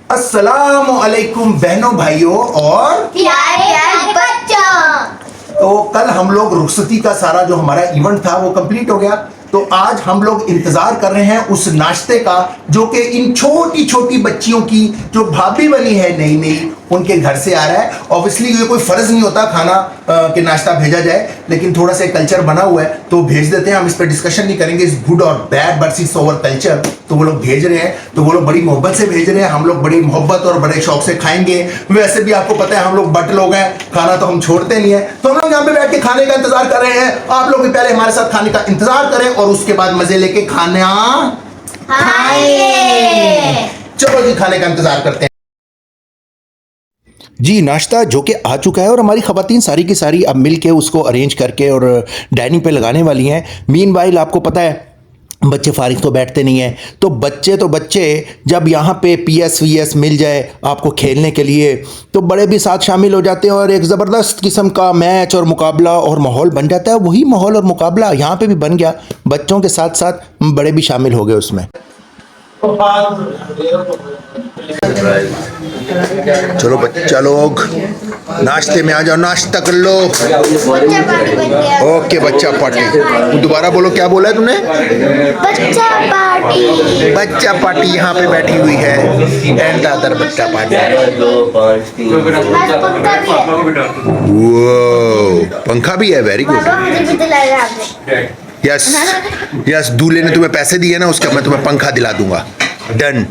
अस्सलाम वालेकुम बहनों भाइयों और प्यारे बच्चों। तो कल हम लोग रुखसती का सारा जो हमारा इवेंट था वो कंप्लीट हो गया। तो आज हम लोग इंतजार कर रहे हैं उस नाश्ते का जो कि इन छोटी छोटी बच्चियों की जो भाभी बनी है नई नई उनके घर से आ रहा है। ऑब्वियसली ये कोई फर्ज नहीं होता खाना के नाश्ता भेजा जाए, लेकिन थोड़ा सा कल्चर बना हुआ है तो भेज देते हैं। हम इस पर डिस्कशन नहीं करेंगे इस गुड और बैड वर्सेस ओवर कल्चर। तो वो लोग भेज रहे हैं, तो वो लोग बड़ी मोहब्बत से भेज रहे हैं। हम लोग बड़ी मोहब्बत और बड़े शौक से खाएंगे। वैसे भी आपको पता है हम लोग बट लोग हैं, खाना तो हम छोड़ते नहीं है। तो हम लोग यहाँ पे बैठ के खाने का इंतजार कर रहे हैं। आप लोग भी पहले हमारे साथ खाने का इंतजार करें और उसके बाद मजे लेके खाना खाएंगे। चलो जी खाने का इंतजार करते हैं जी। नाश्ता जो कि आ चुका है और हमारी खवातीन सारी की सारी अब मिल के उसको अरेंज करके और डाइनिंग पे लगाने वाली हैं। मीनवाइल आपको पता है बच्चे फारिग तो बैठते नहीं हैं, तो बच्चे जब यहाँ पे PS VS मिल जाए आपको खेलने के लिए तो बड़े भी साथ शामिल हो जाते हैं और एक ज़बरदस्त किस्म का मैच और मुकाबला और माहौल बन जाता है। वही माहौल और मुकाबला यहाँ पे भी बन गया, बच्चों के साथ साथ बड़े भी शामिल हो गए उसमें। चलो बच्चा लोग नाश्ते में आ जाओ, नाश्ता कर लो। ओके बच्चा पार्टी, दोबारा बोलो क्या बोला है तुमने? बच्चा पार्टी। बच्चा पार्टी यहाँ पे बैठी हुई है एंड अदर बच्चा पार्टी। वो पंखा भी है, वेरी गुड। यस यस, दूल्हे ने तुम्हें पैसे दिए ना, उसका मैं तुम्हें पंखा दिला दूंगा। डन।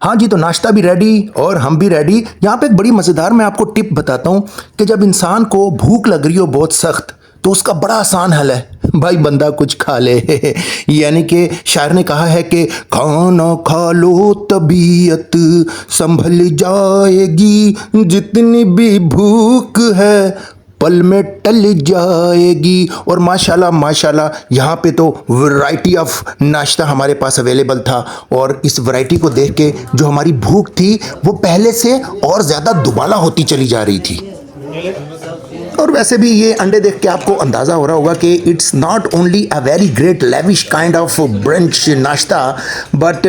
हाँ जी, तो नाश्ता भी रेडी और हम भी रेडी। यहाँ पे एक बड़ी मज़ेदार मैं आपको टिप बताता हूँ कि जब इंसान को भूख लग रही हो बहुत सख्त तो उसका बड़ा आसान हल है, भाई बंदा कुछ खा ले। यानी कि शायर ने कहा है कि खाना खा लो तबीयत संभल जाएगी, जितनी भी भूख है पल में टल जाएगी। और माशाल्लाह माशाल्लाह यहाँ पे तो वैरायटी ऑफ नाश्ता हमारे पास अवेलेबल था और इस वैरायटी को देख के जो हमारी भूख थी वो पहले से और ज़्यादा दुबाला होती चली जा रही थी। और वैसे भी ये अंडे देख के आपको अंदाज़ा हो रहा होगा कि it's not only a very great lavish kind of brunch नाश्ता, बट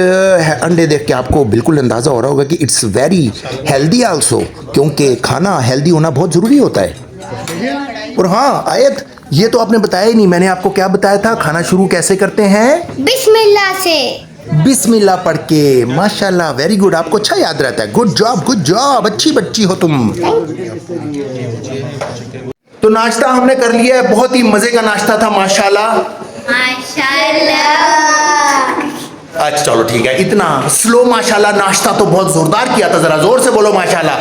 अंडे देख के आपको बिल्कुल अंदाज़ा हो रहा होगा कि इट्स वेरी हेल्दी आल्सो, क्योंकि खाना हेल्दी होना बहुत ज़रूरी होता है। और हाँ आयत, ये तो आपने बताया ही नहीं, मैंने आपको क्या बताया था खाना शुरू कैसे करते हैं? बिस्मिल्लाह से। बिस्मिल्लाह पढ़ के। माशाल्लाह, वेरी गुड, आपको अच्छा याद रहता है। गुड जॉब, अच्छी बच्ची हो तुम। तो नाश्ता हमने कर लिया है, बहुत ही मजे का नाश्ता था माशाल्लाह। अच्छा चलो ठीक है, इतना स्लो माशाल्लाह नाश्ता तो बहुत जोरदार किया था, जरा जोर से बोलो माशाल्लाह।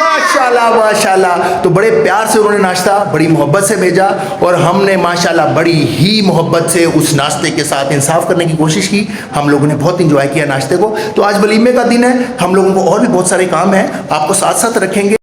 माशाल्लाह माशाल्लाह। तो बड़े प्यार से उन्होंने नाश्ता बड़ी मोहब्बत से भेजा और हमने माशाल्लाह बड़ी ही मोहब्बत से उस नाश्ते के साथ इंसाफ करने की कोशिश की। हम लोगों ने बहुत इंजॉय किया नाश्ते को। तो आज वलीमे का दिन है, हम लोगों को और भी बहुत सारे काम हैं, आपको साथ साथ रखेंगे।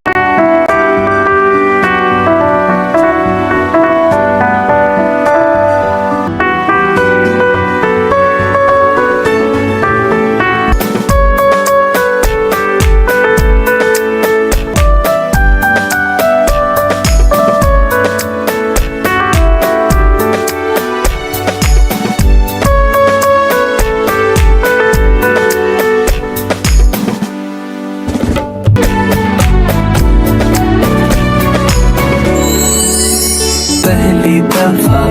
पहली दफा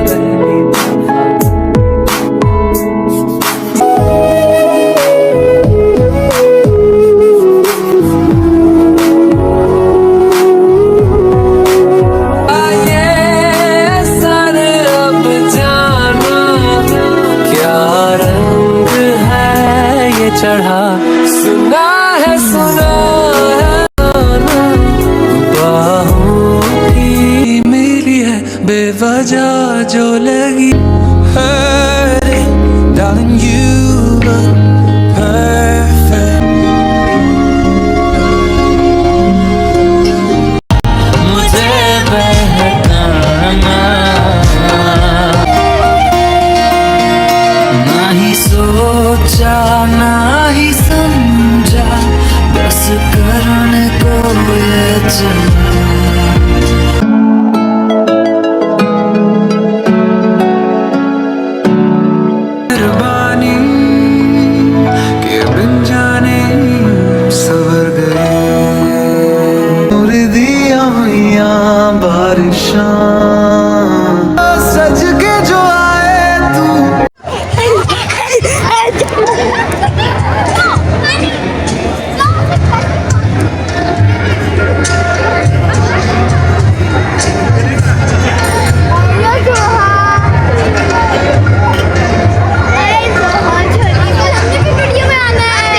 चढ़ा सुना है बाहों की मेरी है बेवजह जो लगी। Darling you look perfect, मुझे बहकाना ना ही सोचा ना ही समझा, बस करने को ये चला। शाम सज के जो आए तू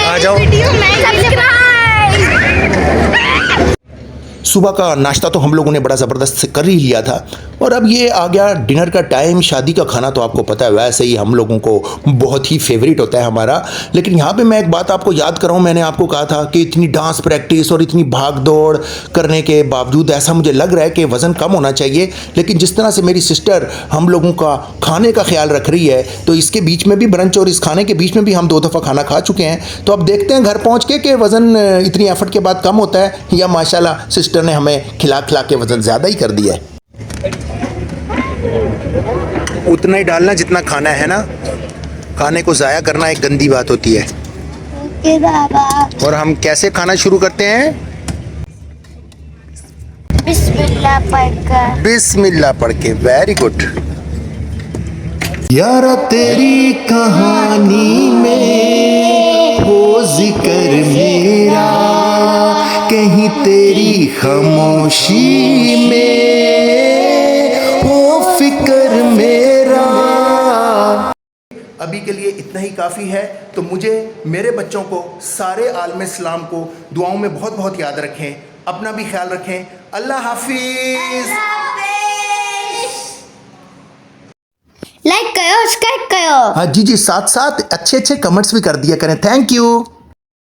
आ जाओ। सुबह का नाश्ता तो हम लोगों ने बड़ा ज़बरदस्त कर ही लिया था और अब ये आ गया डिनर का टाइम। शादी का खाना तो आपको पता है वैसे ही हम लोगों को बहुत ही फेवरेट होता है हमारा। लेकिन यहाँ पे मैं एक बात आपको याद कराऊँ, मैंने आपको कहा था कि इतनी डांस प्रैक्टिस और इतनी भाग दौड़ करने के बावजूद ऐसा मुझे लग रहा है कि वज़न कम होना चाहिए। लेकिन जिस तरह से मेरी सिस्टर हम लोगों का खाने का ख्याल रख रही है तो इसके बीच में भी ब्रंच और इस खाने के बीच में भी हम 2 दफ़ा खाना खा चुके हैं। तो अब देखते हैं घर पहुँच के कि वज़न इतनी एफर्ट के बाद कम होता है या माशाल्लाह सिस्टर ने हमें खिला खिला के वज़न ज़्यादा ही कर दिया है। उतना ही डालना जितना खाना है ना, खाने को ज़ाया करना एक गंदी बात होती है। और हम कैसे खाना शुरू करते हैं? बिस्मिल्लाह पढ़कर। बिस्मिल्लाह पढ़ के। Very good. यारा तेरी कहानी में हो जिक्र मेरा, कहीं तेरी खामोशी में हो फिक्र मेरा। अभी के लिए इतना ही काफ़ी है। तो मुझे, मेरे बच्चों को, सारे आलम इस्लाम को दुआओं में बहुत बहुत याद रखें। अपना भी ख्याल रखें। अल्लाह हाफिज़। लाइक करो, सब्सक्राइब करो। हाँ जी, साथ साथ अच्छे अच्छे कमेंट्स भी कर दिया करें। Thank you.